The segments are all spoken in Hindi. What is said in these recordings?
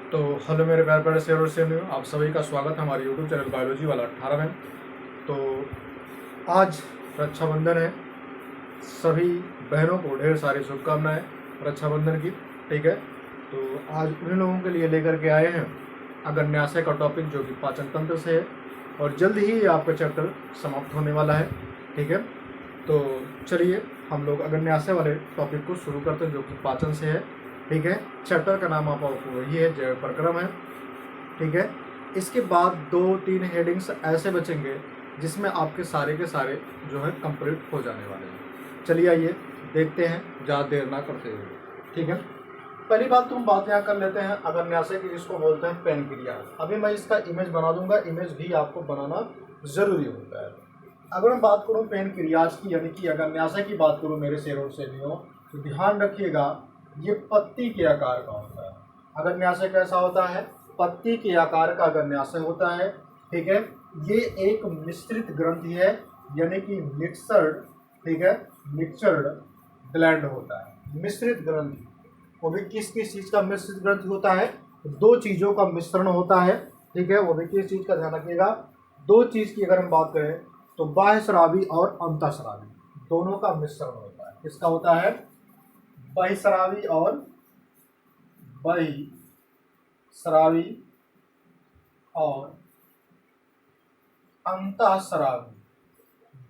तो हेलो मेरे प्यारे प्यारे शेर और शेरनियों, आप सभी का स्वागत है हमारे यूट्यूब चैनल बायोलॉजी वाला 18 में। तो आज रक्षाबंधन है। सभी बहनों को ढेर सारी शुभकामनाएं रक्षाबंधन की। ठीक है, तो आज उन लोगों के लिए लेकर के आए हैं अगन्याशय का टॉपिक, जो कि पाचन तंत्र से है और जल्द ही आपका चैप्टर समाप्त होने वाला है। ठीक है, तो चलिए हम लोग अगन्याशय वाले टॉपिक को शुरू करते हैं, जो कि पाचन से है। ठीक है, चैप्टर का नाम आपको वही है, जैव प्रक्रम है। ठीक है, इसके बाद 2-3 हेडिंग्स ऐसे बचेंगे जिसमें आपके सारे के सारे जो है कंप्लीट हो जाने वाले हैं। चलिए आइए देखते हैं, ज़्यादा देर ना करते हुए। ठीक है, पहली बात तो हम बात यहाँ कर लेते हैं अगन्याशय की, जिसको बोलते हैं पेनक्रियाज। अभी मैं इसका इमेज बना दूंगा, इमेज भी आपको बनाना ज़रूरी होता है। अगर मैं बात करूँ पेनक्रियाज की, यानी कि अगन्याशय की बात करूँ मेरे शेर और शेरनियों, तो ध्यान रखिएगा ये पत्ती के आकार का होता है। अगन्याशय कैसा होता है? पत्ती के आकार का अगन्याशय होता है। ठीक है, ये एक मिश्रित ग्रंथि है, यानी कि मिक्सर्ड। ठीक है, मिक्सर्ड ग्लैंड होता है, मिश्रित ग्रंथि। वो भी किस किस चीज़ का मिश्रित ग्रंथि होता है? दो चीज़ों का मिश्रण होता है। ठीक है, वो भी किस चीज़ का, ध्यान रखिएगा। दो चीज़ की अगर हम बात करें तो बाह्यस्रावी और अंतःस्रावी दोनों का मिश्रण होता है। किसका होता है? बहिस्रावी और बहिस्रावी और अंतःस्रावी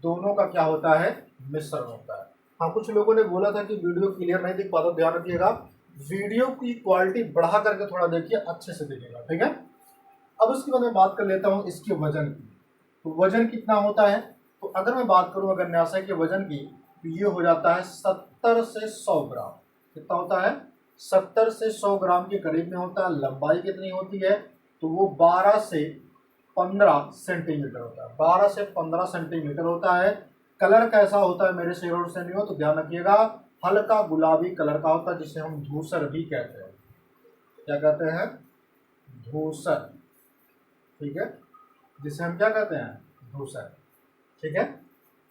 दोनों का क्या होता है? मिश्रण होता है। हाँ, कुछ लोगों ने बोला था कि वीडियो क्लियर नहीं दिख पाता, ध्यान रखिएगा, वीडियो की क्वालिटी बढ़ा करके थोड़ा देखिए, अच्छे से देखिएगा। ठीक है, अब उसके बाद मैं बात कर लेता हूँ इसके वजन की। तो वजन कितना होता है? तो अगर मैं बात करूँ अगन्याशय के वजन की, तो ये हो जाता है 70 से 100 ग्राम। कितना होता है? 70 से 100 ग्राम के करीब में होता है। लंबाई कितनी होती है? तो वो 12 से 15 सेंटीमीटर होता है। 12 से 15 सेंटीमीटर होता है। कलर कैसा होता है मेरे शेर और शेरनियों? तो ध्यान रखिएगा, हल्का गुलाबी कलर का होता है, जिसे हम धूसर भी कहते हैं। क्या कहते हैं? धूसर। ठीक है, जिसे हम क्या कहते हैं? धूसर। ठीक है,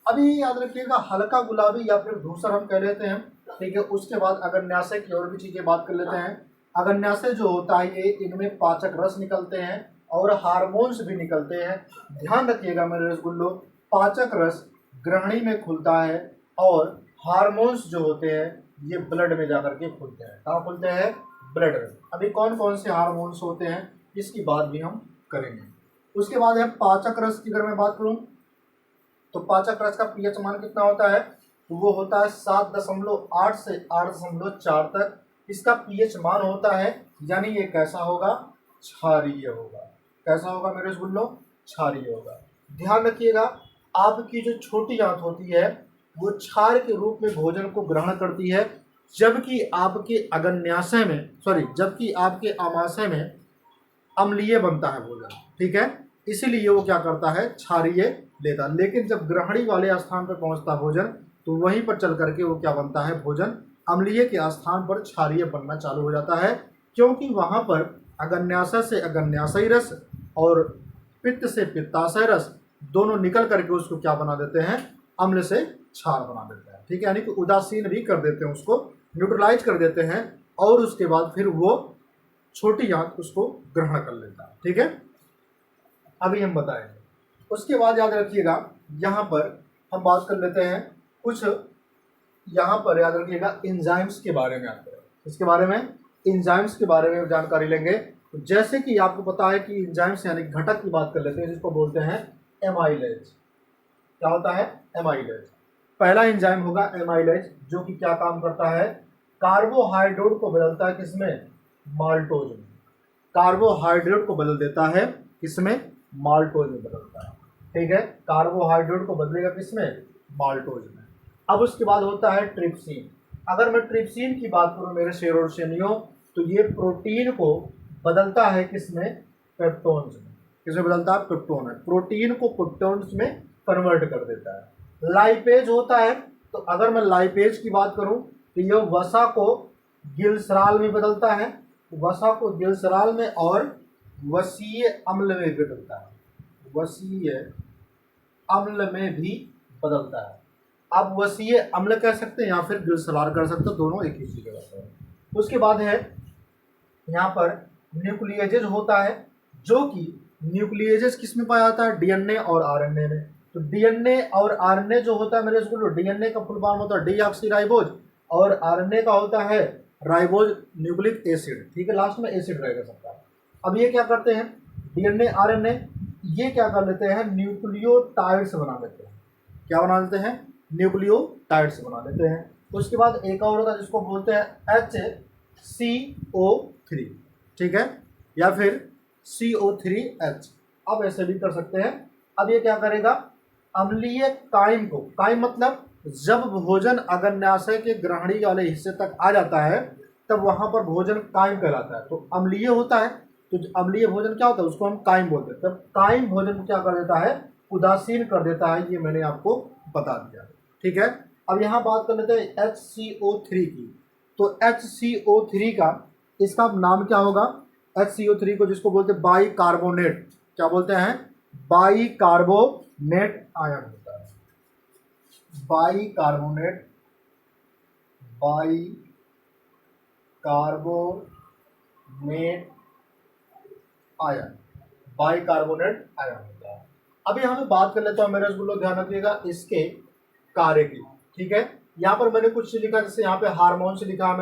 अभी याद रखिएगा, हल्का गुलाबी या फिर धूसर हम कह लेते हैं। ठीक है, उसके बाद अगन्याशय की और भी चीजें बात कर लेते हैं। अगन्याशय जो होता है, ये इनमें पाचक रस निकलते हैं और हार्मोन्स भी निकलते हैं। ध्यान रखिएगा मेरे रसगुल्लो, पाचक रस ग्रहणी में खुलता है और हार्मोन्स जो होते हैं ये ब्लड में जाकर के खुलते हैं। कहाँ खुलते हैं? ब्लड में। अभी कौन कौन से हार्मोन्स होते हैं इसकी बात भी हम करेंगे। उसके बाद है पाचक रस की। अगर मैं बात करूं तो पाचक रस का पीएच मान कितना होता है? तो वो होता है 7.8 से 8.4 तक इसका पीएच मान होता है। यानी ये कैसा होगा? क्षारीय होगा। कैसा होगा मेरे रसगुल्लो? क्षारीय होगा। ध्यान रखिएगा, आपकी जो छोटी आंत होती है वो क्षार के रूप में भोजन को ग्रहण करती है, जबकि आपके अगन्याशय में, जबकि आपके आमाशय में अम्लीय बनता है भोजन। ठीक है, इसीलिए वो क्या करता है? क्षारीय लेता। लेकिन जब ग्रहणी वाले स्थान पर पहुंचता भोजन, तो वहीं पर चल करके वो क्या बनता है? भोजन अम्लीय के स्थान पर क्षारीय बनना चालू हो जाता है, क्योंकि वहां पर अगन्याशय से अगन्याशयी रस और पित्त से पित्ताशय रस दोनों निकल करके उसको क्या बना देते हैं? अम्ल से क्षार बना देते हैं। ठीक है, यानी कि उदासीन भी कर देते हैं, उसको न्यूट्रलाइज कर देते हैं, और उसके बाद फिर वो छोटी आंत उसको ग्रहण कर लेता है। ठीक है, अभी हम बताएंगे। उसके बाद याद रखिएगा, यहाँ पर हम बात कर लेते हैं कुछ, यहाँ पर याद रखिएगा एंजाइम्स के बारे में आते हैं। इसके बारे में, एंजाइम्स के बारे में जानकारी लेंगे। तो जैसे कि आपको पता है कि एंजाइम्स यानी घटक की बात कर लेते हैं, जिसको बोलते हैं एमाइलेज। क्या होता है? एमाइलेज। पहला एंजाइम होगा एमाइलेज, जो कि क्या काम करता है? कार्बोहाइड्रेट को बदलता है किसमें? माल्टोज में। कार्बोहाइड्रेट को बदल देता है किसमें? माल्टोज में बदलता है। ठीक है, कार्बोहाइड्रेट को बदलेगा किसमें? माल्टोज में। अब उसके बाद होता है ट्रिप्सिन। अगर मैं ट्रिप्सिन की बात करूं मेरे शेर और शेरनियों, तो ये प्रोटीन को बदलता है किसमें? पेप्टोन्स में। किसमें बदलता है? पेप्टोन है। प्रोटीन को पेप्टोन्स में कन्वर्ट कर देता है। लाइपेज होता है, तो अगर मैं लाइपेज की बात करूं तो यह वसा को गिल्सराल में बदलता है, वसा को गिल्सराल में और वसीय अम्ल में बदलता है। वसीय अम्ल में भी बदलता है। आप वसीय अम्ल कह सकते हैं या फिर गिल्सराल कर सकते हो, दोनों एक ही चीज होता है। उसके बाद है यहाँ पर न्यूक्लियेजेज होता है, जो कि न्यूक्लियेजेज किस में पाया जाता है, डीएनए और आरएनए में। तो डीएनए और आरएनए जो होता है मेरे स्कूल, डीएनए का फुल फॉर्म होता है डीऑक्सीराइबोज और आरएनए का होता है राइबोज न्यूक्लिक एसिड। ठीक है, लास्ट में एसिड रहेगा सबका। अब ये क्या करते हैं, डीएनए आरएनए ये क्या कर लेते हैं, न्यूक्लियोटाइड्स बना लेते हैं। क्या बना लेते हैं, न्यूक्लियोटाइड्स बना लेते हैं। उसके बाद एक और होता है जिसको बोलते हैं HCO3, ठीक है, या फिर CO3H, आप ऐसे भी कर सकते हैं। अब ये क्या करेगा, अम्लीय काइम को, काइम मतलब जब भोजन अग्न्याशय के ग्रहणी वाले हिस्से तक आ जाता है तब वहां पर भोजन काइम कहलाता है। तो अम्लीय होता है, तो अम्लीय भोजन क्या होता है, उसको हम काइम बोलते हैं। तब काइम भोजन को क्या कर देता है, उदासीन कर देता है। ये मैंने आपको बता दिया, ठीक है। अब यहाँ बात कर लेते हैं HCO3 की। तो HCO3 का इसका नाम क्या होगा, HCO3 को जिसको बोलते हैं बाई कार्बोनेट, क्या बोलते हैं, बाई कार्बोनेट आयन होता है। By carbonate, by carbonate ion, by carbonate ion होता है। अभी हमें बात कर लेते हैं मेरे रसगुल्लो, ध्यान रखिएगा इसके कार्य की, ठीक है। यहाँ पर मैंने कुछ लिखा, जैसे यहाँ पे हार्मोन्स लिखा है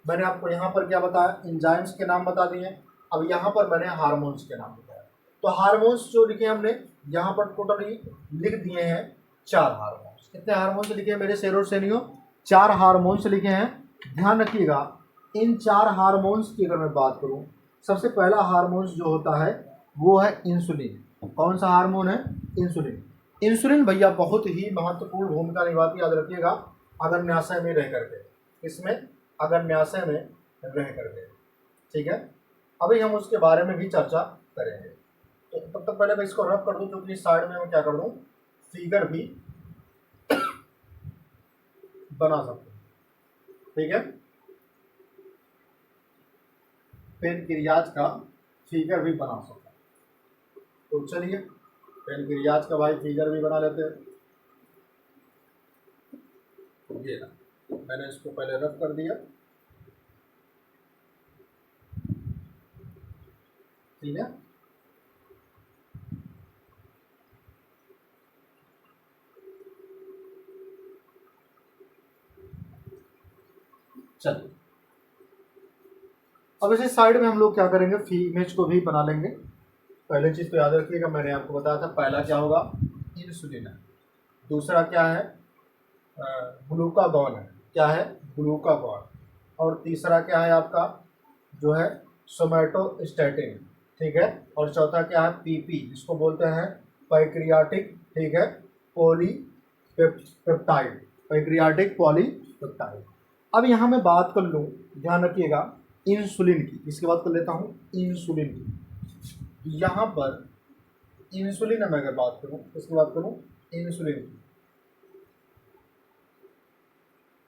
मैंने आपको यहाँ पर क्या बताया, एंजाइम्स के नाम बता दिए। अब यहाँ पर मैंने हार्मोन्स के नाम बताया। तो हार्मोन्स जो लिखे हमने यहाँ पर टोटली लिख दिए हैं 4 हार्मोन्स। कितने हार्मोन्स लिखे हैं मेरे शेर और शेनियों, 4 हार्मोन्स लिखे हैं। ध्यान रखिएगा इन 4 हार्मोन्स की अगर मैं बात करूँ, सबसे पहला हार्मोन्स जो होता है वो है इंसुलिन। कौन सा हार्मोन है, इंसुलिन। इंसुलिन भैया बहुत ही महत्वपूर्ण भूमिका निभाती है, याद रखिएगा, अग्न्याशय में रह करके, इसमें अग्न्याशय में रह करके, ठीक है। अभी हम उसके बारे में भी चर्चा करेंगे। तो तब तक पहले मैं इसको रब कर दूं, क्योंकि साइड में मैं क्या कर दूं, फिगर भी बना सकते हैं, ठीक है। पेनक्रियाज का फिगर भी बना सकते हैं। तो चलिए पेनक्रियाज का भाई फिगर भी बना लेते हैं। ये ना, मैंने इसको पहले रब कर दिया, ठीक है। चलिए अब इसी साइड में हम लोग क्या करेंगे, इमेज को भी बना लेंगे। पहले चीज़ तो याद रखिएगा, मैंने आपको बताया था, पहला क्या होगा, इंसुलिन है। दूसरा क्या है, ग्लूकागॉन है। क्या है, ग्लूकागॉन। और तीसरा क्या है आपका, जो है सोमैटोस्टैटिन, ठीक है। और चौथा क्या है, पीपी, जिसको बोलते हैं पैक्रियाटिक, ठीक है, पॉलीपेप्टाइड, पैक्रियाटिक पॉलीपेप्टाइड। अब यहाँ मैं बात कर लूँ, ध्यान रखिएगा, इंसुलिन की। इसके बाद कर लेता हूँ इंसुलिन की। यहाँ पर इंसुलिन में अगर बात करूँ, इसकी बात करूँ इंसुलिन की।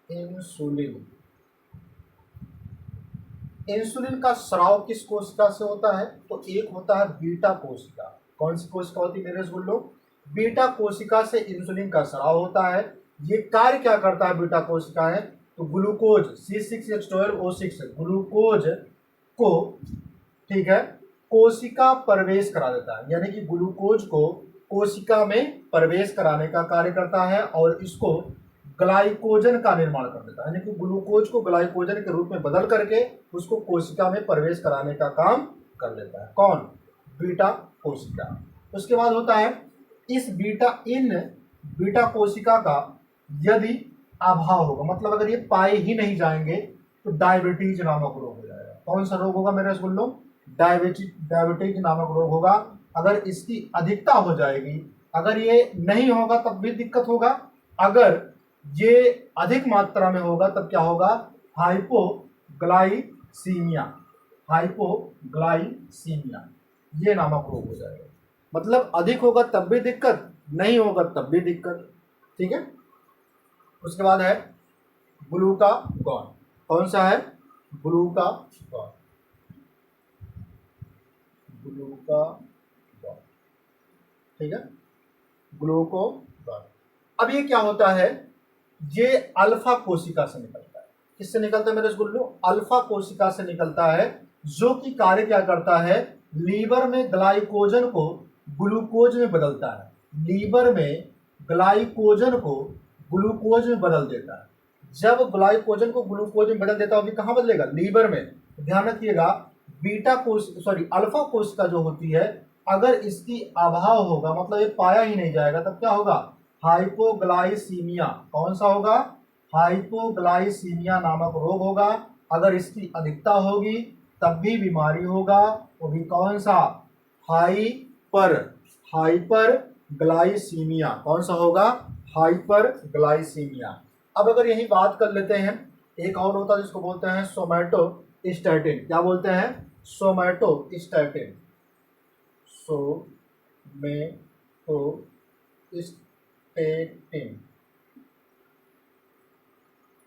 इंसुलिन, इंसुलिन का स्राव किस कोशिका से होता है, तो एक होता है बीटा कोशिका। कौन सी कोशिका होती है मेरे रसगुल्लो, बीटा कोशिका से इंसुलिन का स्राव होता है। ये कार्य क्या करता है बीटा कोशिका है, तो ग्लूकोज C6H12O6 ग्लूकोज को, ठीक है, कोशिका प्रवेश करा देता है। यानी कि ग्लूकोज को कोशिका में प्रवेश कराने का कार्य करता है और इसको ग्लाइकोजन का निर्माण कर देता है। यानी कि ग्लूकोज को ग्लाइकोजन के रूप में बदल करके उसको कोशिका में प्रवेश कराने का काम कर लेता है। कौन, बीटा कोशिका। उसके बाद होता है इन बीटा कोशिका का यदि अभाव होगा, मतलब अगर ये पाए ही नहीं जाएंगे तो डायबिटीज नामक रोग हो जाएगा। कौन सा रोग होगा मेरे रसगुल्लों, डायबिटीज नामक रोग होगा। अगर इसकी अधिकता हो जाएगी, अगर ये नहीं होगा तब भी दिक्कत होगा, अगर ये अधिक मात्रा में होगा तब क्या होगा, हाइपोग्लाइसीमिया, हाइपोग्लाइसीमिया ये नामक रोग हो जाएगा। मतलब अधिक होगा तब भी दिक्कत, नहीं होगा तब भी दिक्कत, ठीक है। उसके बाद है ग्लूकागॉन। कौन सा है, ग्लूकागॉन, ग्लूकागॉन, ठीक है, ग्लूकोगॉन। अब ये क्या होता है, ये अल्फा कोशिका से निकलता है। किससे निकलता है मेरे रसगुल्लो, अल्फा कोशिका से निकलता है। जो कि कार्य क्या करता है, लीवर में ग्लाइकोजन को ग्लूकोज में बदलता है। लीवर में ग्लाइकोजन को ग्लूकोज में बदल देता है। जब ग्लाइकोजन को ग्लूकोज में बदल देता है, अभी कहाँ बदलेगा, लीवर में। ध्यान रखिएगा, बीटा कोशिका अल्फा कोशिका जो होती है, अगर इसकी अभाव होगा, मतलब ये पाया ही नहीं जाएगा, तब क्या होगा, हाइपोग्लाइसीमिया। कौन सा होगा, हाइपोग्लाइसीमिया नामक रोग होगा। अगर इसकी अधिकता होगी तब भी बीमारी होगा, वो भी कौन सा, हाइपर ग्लाइसीमिया। कौन सा होगा, हाइपर ग्लाइसीमिया। अब अगर यही बात कर लेते हैं, एक और होता है जिसको बोलते हैं सोमैटोस्टैटिन। क्या बोलते हैं, सोमैटोस्टैटिन। सोमैटोस्टैटिन,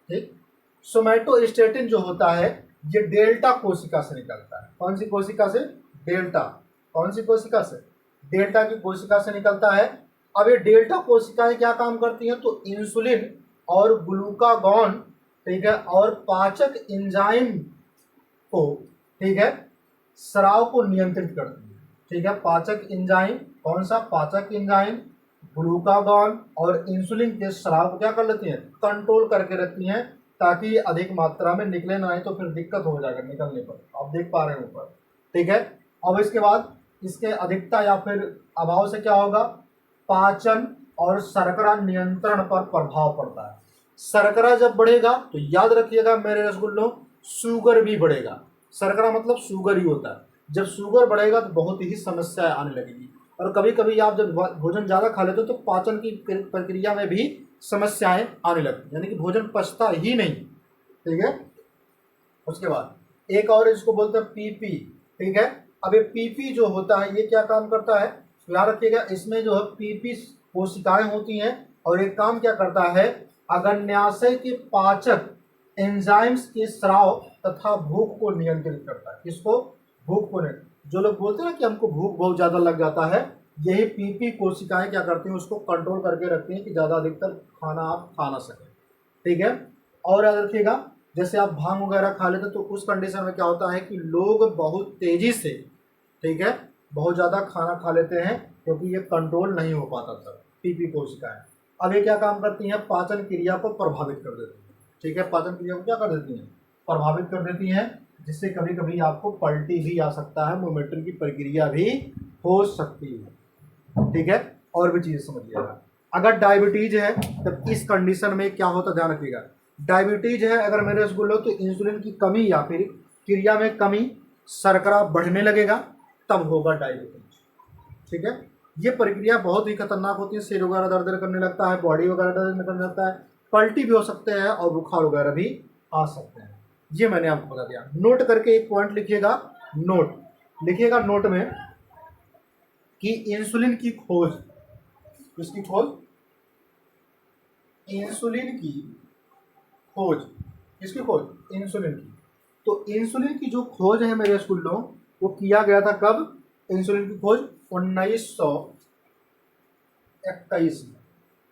ठीक। सोमैटोस्टैटिन जो होता है, ये डेल्टा कोशिका से निकलता है। कौन सी कोशिका से, डेल्टा। कौन सी कोशिका से, डेल्टा की कोशिका से निकलता है। अब ये डेल्टा कोशिकाएं क्या काम करती हैं, तो इंसुलिन और ग्लूकागॉन, ठीक है, और पाचक एंजाइम को, ठीक है, स्राव को नियंत्रित करती है। ठीक है, पाचक एंजाइम, कौन सा, पाचक एंजाइम, ग्लूकागॉन और इंसुलिन के स्राव को क्या कर लेती हैं, कंट्रोल करके रखती हैं, ताकि ये अधिक मात्रा में निकले ना, तो फिर दिक्कत हो जाएगा निकलने पर। आप देख पा रहे हैं ऊपर, ठीक है। अब इसके बाद इसके अधिकता या फिर अभाव से क्या होगा, पाचन और शर्करा नियंत्रण पर प्रभाव पड़ता है। शर्करा जब बढ़ेगा तो याद रखिएगा मेरे रसगुल्लों, शुगर भी बढ़ेगा। शर्करा मतलब शुगर ही होता है। जब शुगर बढ़ेगा तो बहुत ही समस्याएं आने लगेगी, और कभी कभी आप जब भोजन ज़्यादा खा लेते हो तो पाचन की प्रक्रिया में भी समस्याएं आने लगती, यानी कि भोजन पचता ही नहीं, ठीक है। उसके बाद एक और इसको बोलते हैं पीपी, ठीक है। अब ये पीपी जो होता है, ये क्या काम करता है, याद रखिएगा, इसमें जो है पीपी कोशिकाएं होती हैं, और एक काम क्या करता है, अग्न्याशय के पाचक एंजाइम्स के स्राव तथा भूख को नियंत्रित करता है। किसको, भूख को नहीं। जो लोग बोलते हैं ना कि हमको भूख बहुत ज़्यादा लग जाता है, यही पीपी कोशिकाएं क्या करती हैं, उसको कंट्रोल करके रखती हैं कि ज़्यादा अधिकतर खाना आप खा ना सकें, ठीक है। और याद रखिएगा, जैसे आप भांग वगैरह खा लेते हैं तो उस कंडीशन में क्या होता है कि लोग बहुत तेज़ी से, ठीक है, बहुत ज़्यादा खाना खा लेते हैं, क्योंकि ये कंट्रोल नहीं हो पाता सर, पीपी कोशिकाएं। अब ये क्या काम करती हैं, पाचन क्रिया को प्रभावित कर देती हैं, ठीक है। पाचन क्रिया को क्या कर देती हैं, प्रभावित कर देती हैं, जिससे कभी कभी आपको पलटी भी आ सकता है, मोमेंटम की प्रक्रिया भी हो सकती है, ठीक है। और भी चीज़ें समझिएगा, अगर डायबिटीज है तब इस कंडीशन में क्या होता है, ध्यान रखिएगा। डायबिटीज है अगर मेरे रसगुल्लों, तो इंसुलिन की कमी या फिर क्रिया में कमी, शर्करा बढ़ने लगेगा, तब होगा डायबिटीज, ठीक है। ये प्रक्रिया बहुत ही खतरनाक होती है, सिर वगैरह दर्द करने लगता है, बॉडी वगैरह दर्द करने लगता है, पलटी भी हो सकते हैं, और बुखार वगैरह भी आ सकते हैं। ये मैंने आपको बता दिया। नोट करके एक पॉइंट लिखिएगा, नोट लिखिएगा नोट में, कि इंसुलिन की खोज, किसकी खोज, इंसुलिन की खोज, किसकी खोज, इंसुलिन की। तो इंसुलिन की जो खोज है मेरे स्कूलों, वो किया गया था कब, इंसुलिन की खोज 1921 में।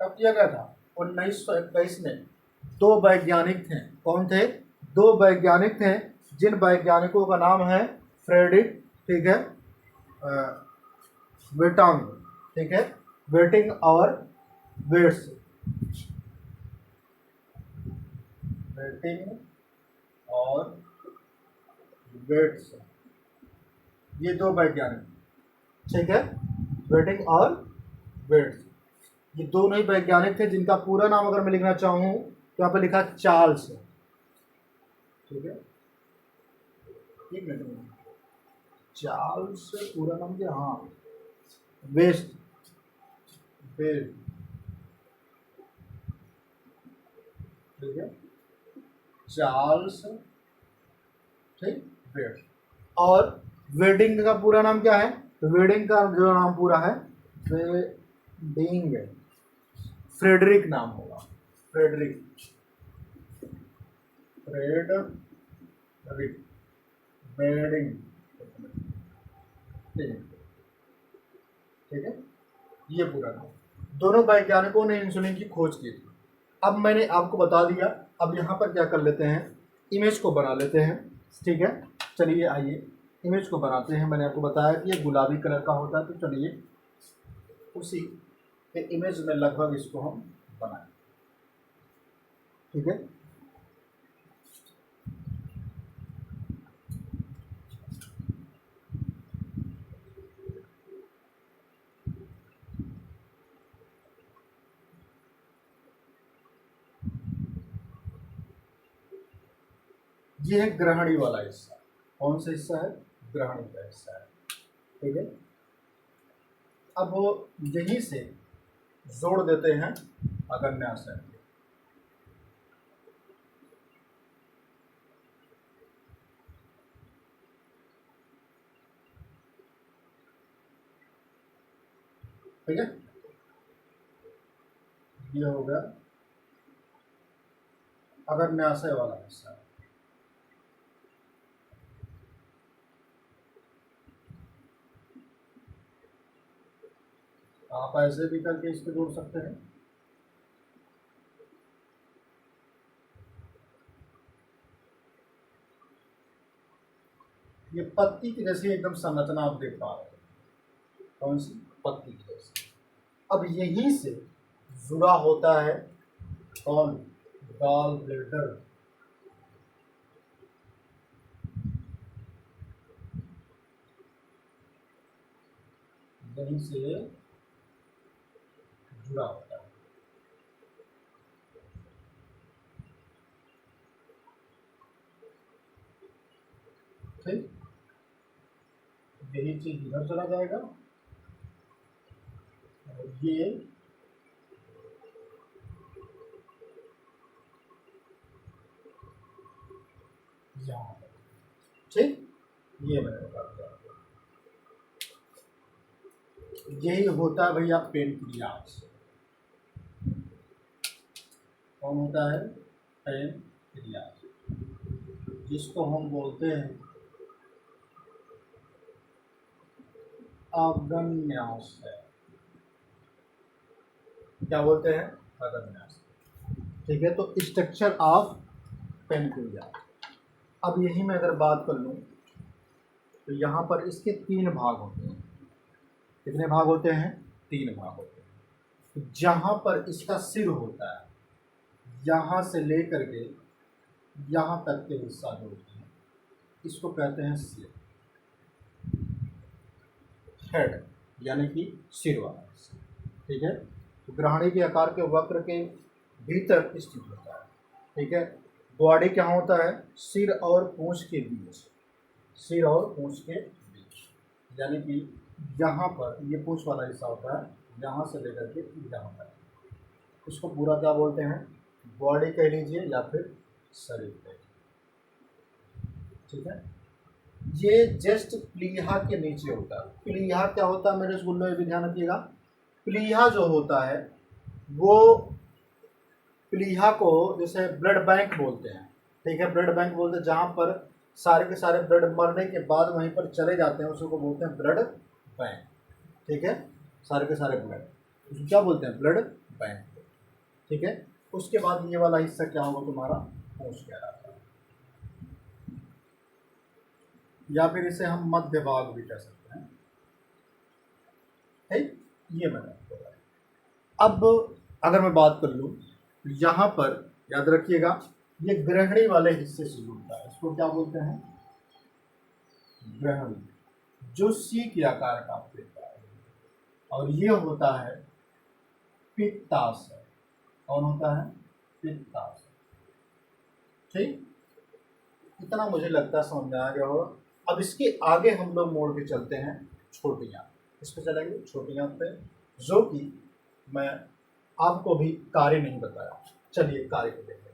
कब किया गया था, 1921 में। दो वैज्ञानिक थे, कौन थे, दो वैज्ञानिक थे, जिन वैज्ञानिकों का नाम है फ्रेडरिक, ठीक है, वेटांग, ठीक है, वेटिंग और वेट्स, वेटिंग और वेट्स, ये दो वैज्ञानिक, ठीक है, वेटिंग और वेट्स, ये दोनों ही वैज्ञानिक थे, जिनका पूरा नाम अगर मैं लिखना चाहूँ तो यहाँ पे लिखा चार्ल्स, ठीक है, एक मिनट, चार्ल्स पूरा नाम क्या, हाँ, वेस्ट, ठीक है, चार्ल्स, ठीक, वेस्ट। और वेडिंग का पूरा नाम क्या है, तो वेडिंग का जो नाम पूरा है, वेडिंग, फ्रेडरिक नाम होगा, फ्रेडरिक, वेडिंग, ठीक है, ये पूरा नाम। दोनों वैज्ञानिकों ने इंसुलिन की खोज की थी। अब मैंने आपको बता दिया, अब यहाँ पर क्या कर लेते हैं, इमेज को बना लेते हैं, ठीक है। चलिए आइए इमेज को बनाते हैं। मैंने आपको बताया कि ये गुलाबी कलर का होता है, तो चलिए उसी इमेज में लगभग इसको हम बनाएं। ठीक है, ये है ग्रहणी वाला हिस्सा। कौन सा हिस्सा है? ग्रहणी का हिस्सा है। ठीक है, अब वो यहीं से जोड़ देते हैं अगन्याशय। ठीक है, ये हो गया अगन्याशय वाला हिस्सा। आप ऐसे भी करके इसको जोड़ सकते हैं। ये पत्ती की जैसी एकदम संरचना आप देख पा रहे हैं। कौन सी? पत्ती की जैसी। अब यहीं से जुड़ा होता है कौन? Gall bladder. यहीं से जुड़ा होता है। ठीक, यही चीज इधर चला जाएगा और ये यहाँ पर। ठीक, ये मैंने बता दिया। यही होता है भैया पेनक्रियाज। कौन होता है? पेनक्रियाज, जिसको हम बोलते हैं अगन्याशय। क्या बोलते हैं? अगन्याशय। ठीक है, तो स्ट्रक्चर ऑफ पेनक्रियाज। अब यही मैं अगर बात कर लूँ तो यहाँ पर इसके 3 भाग होते हैं। कितने भाग होते हैं? 3 भाग होते हैं। जहाँ पर इसका सिर होता है, यहाँ से लेकर के यहाँ तक के हिस्सा जो होते हैं, इसको कहते हैं सिर, हेड, यानी कि सिर वाला हिस्सा। ठीक है, तो ग्रहणी के आकार के वक्र के भीतर स्थित होता है। ठीक है, बॉडी क्या होता है? सिर और पूंछ के बीच। सिर और पूंछ के बीच, यानी कि यहाँ पर ये पूंछ वाला हिस्सा होता है, यहाँ से लेकर के यहाँ तक। इसको पूरा क्या बोलते हैं? बॉडी कह लीजिए या फिर शरीर कह लीजिए। ठीक है, ये जस्ट प्लीहा के नीचे होता है। प्लीहा क्या होता है मेरे स्कूल में भी ध्यान रखिएगा। प्लीहा जो होता है वो, प्लीहा को जैसे ब्लड बैंक बोलते हैं। ठीक है, ब्लड बैंक बोलते हैं, जहाँ पर सारे के सारे ब्लड मरने के बाद वहीं पर चले जाते हैं, उसको बोलते हैं ब्लड बैंक। ठीक है, सारे के सारे ब्लड, उसको क्या बोलते हैं? Blood bank. ठीक है, उसके बाद ये वाला हिस्सा क्या होगा तुम्हारा? पूंछ कहलाता है, या फिर इसे हम मध्य भाग भी कह सकते हैं। ठीक, ये मैंने आपको बताया। अब अगर मैं बात कर लूँ, यहाँ पर याद रखिएगा, ये ग्रहणी वाले हिस्से से जुड़ता है। इसको क्या बोलते हैं? ग्रहणी, जो सी के आकार का देता है। और ये होता है पित्ताशय। कौन होता है? पित्ताशय। ठीक, इतना मुझे लगता है समझ में आ गया होगा। अब इसके आगे हम लोग मोड़ के चलते हैं छोटी आंत। इस पे चलेंगे छोटी आंत पे, जो कि मैं आपको भी कार्य नहीं बताया। चलिए कार्य को देखें,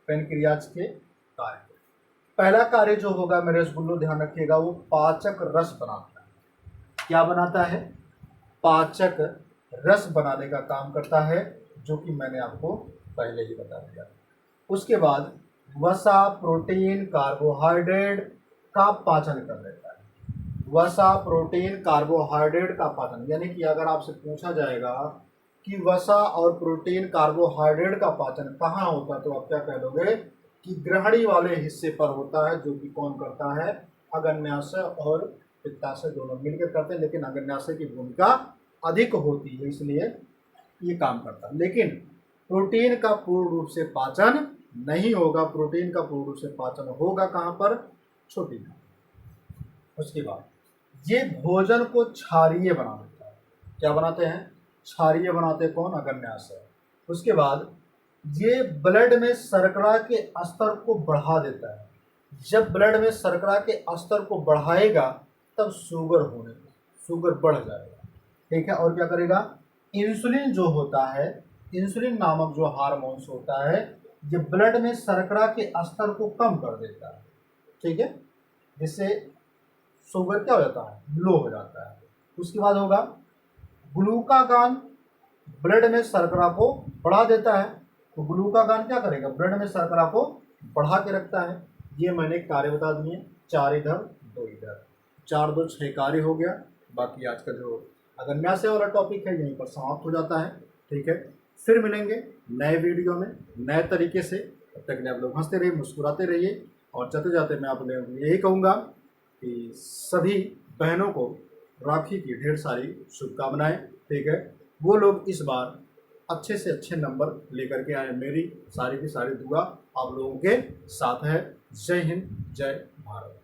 पेनक्रियाज के कार्य। पहला कार्य जो होगा मेरे रसगुल्लो ध्यान रखिएगा, वो पाचक रस बनाता है। क्या बनाता है? पाचक रस बनाने का काम करता है, जो कि मैंने आपको पहले ही बता दिया। उसके बाद वसा, प्रोटीन, कार्बोहाइड्रेट का पाचन कर लेता है। वसा, प्रोटीन, कार्बोहाइड्रेट का पाचन, यानी कि अगर आपसे पूछा जाएगा कि वसा और प्रोटीन, कार्बोहाइड्रेट का पाचन कहाँ होता है, तो आप क्या कह दोगे कि ग्रहणी वाले हिस्से पर होता है, जो कि कौन करता है, अगन्याशय और पित्ताशय दोनों मिलकर करते हैं, लेकिन अगन्याशय की भूमिका अधिक होती है, इसलिए ये काम करता है। लेकिन प्रोटीन का पूर्ण रूप से पाचन नहीं होगा, प्रोटीन का पूर्ण रूप से पाचन होगा कहाँ पर, छोटी नाड़ी। उसके बाद ये भोजन को क्षारीय बना देता है। क्या बनाते हैं, क्षारीय बनाते कौन, अगन्याशय। उसके बाद ये ब्लड में शर्करा के स्तर को बढ़ा देता है। जब ब्लड में शर्करा के स्तर को बढ़ाएगा तब शुगर बढ़ जाएगा, ठीक है। और क्या करेगा, इंसुलिन जो होता है, इंसुलिन नामक जो हार्मोन्स होता है, ये ब्लड में शर्करा के स्तर को कम कर देता है, ठीक है, जिससे शुगर क्या हो जाता है, लो हो जाता है। उसके बाद होगा ग्लूकागान, ब्लड में शर्करा को बढ़ा देता है। तो ग्लूकागान क्या करेगा, ब्लड में शर्करा को बढ़ा के रखता है। ये मैंने कार्य बता दिए, 4 इधर 2 इधर, 4 2 6 कार्य हो गया। बाकी आज का जो अगन्याशय वाला टॉपिक है यहीं पर समाप्त हो जाता है, ठीक है। फिर मिलेंगे नए वीडियो में नए तरीके से। तब तक के लिए आप लोग हंसते रहिए, मुस्कुराते रहिए। और जाते जाते मैं आप लोगों को यही कहूँगा कि सभी बहनों को राखी की ढेर सारी शुभकामनाएं, ठीक है। वो लोग इस बार अच्छे से अच्छे नंबर लेकर के आए, मेरी सारी की सारी दुआ आप लोगों के साथ है। जय हिंद, जय भारत।